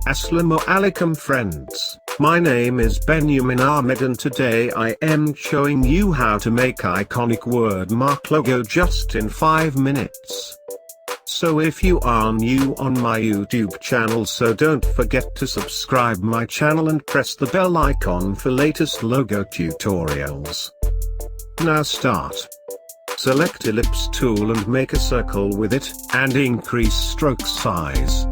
Assalamu alaikum friends, my name is Benjamin Ahmed and today I am showing you how to make iconic wordmark logo just in 5 minutes. So if you are new on my YouTube channel, so don't forget to subscribe my channel and press the bell icon for latest logo tutorials. Now start. Select ellipse tool and make a circle with it, and increase stroke size.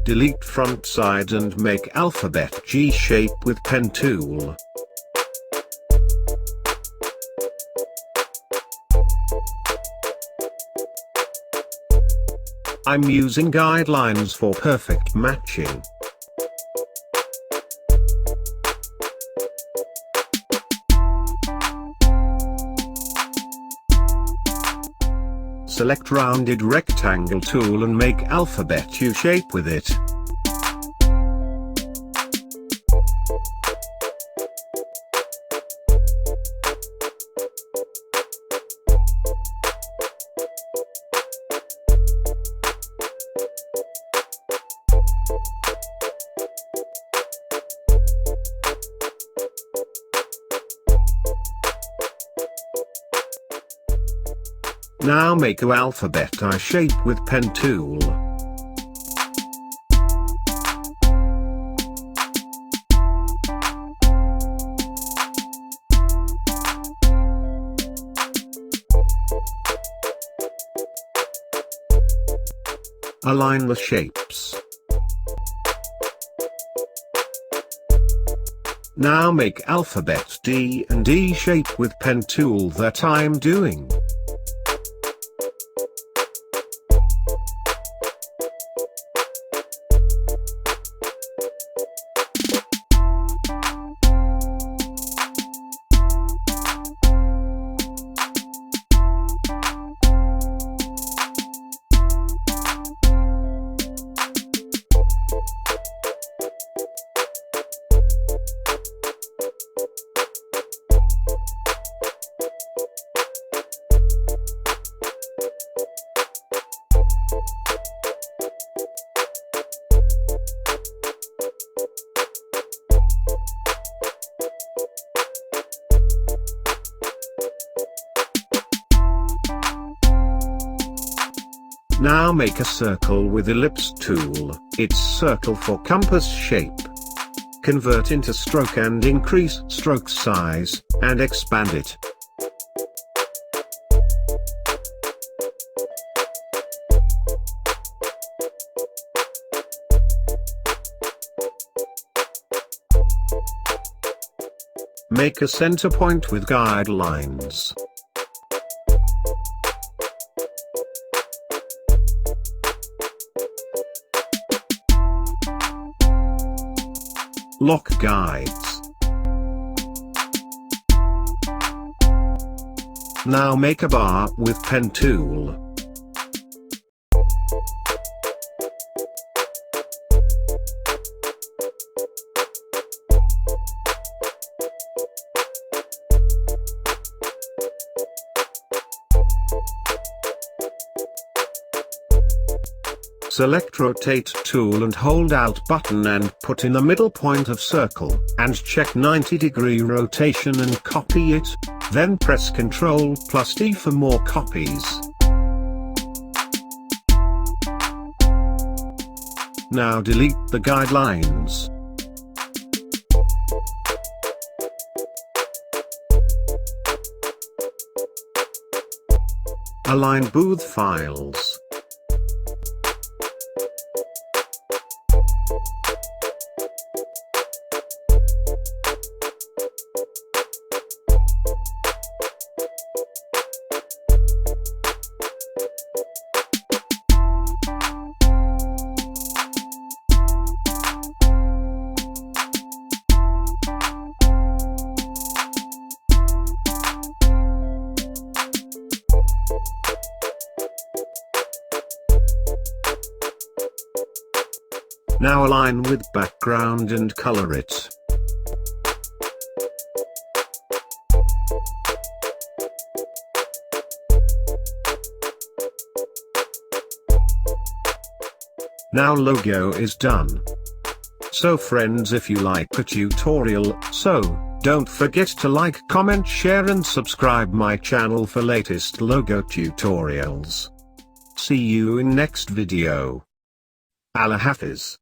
Delete front side and make alphabet G shape with pen tool. I'm using guidelines for perfect matching. Select rounded rectangle tool and make alphabet U shape with it. Now make a alphabet I shape with pen tool. Align the shapes. Now make alphabet D and E shape with pen tool that I'm doing. Now make a circle with ellipse tool, it's circle for compass shape. Convert into stroke and increase stroke size, and expand it. Make a center point with guidelines. Lock guides. Now make a bar with pen tool. Select rotate tool and hold out button and put in the middle point of circle, and check 90-degree rotation and copy it, then press Ctrl+D for more copies. Now delete the guidelines. Align both files. Now align with background and color it. Now logo is done. So friends, if you like a tutorial, don't forget to like, comment, share and subscribe my channel for latest logo tutorials. See you in next video. Allah Hafiz.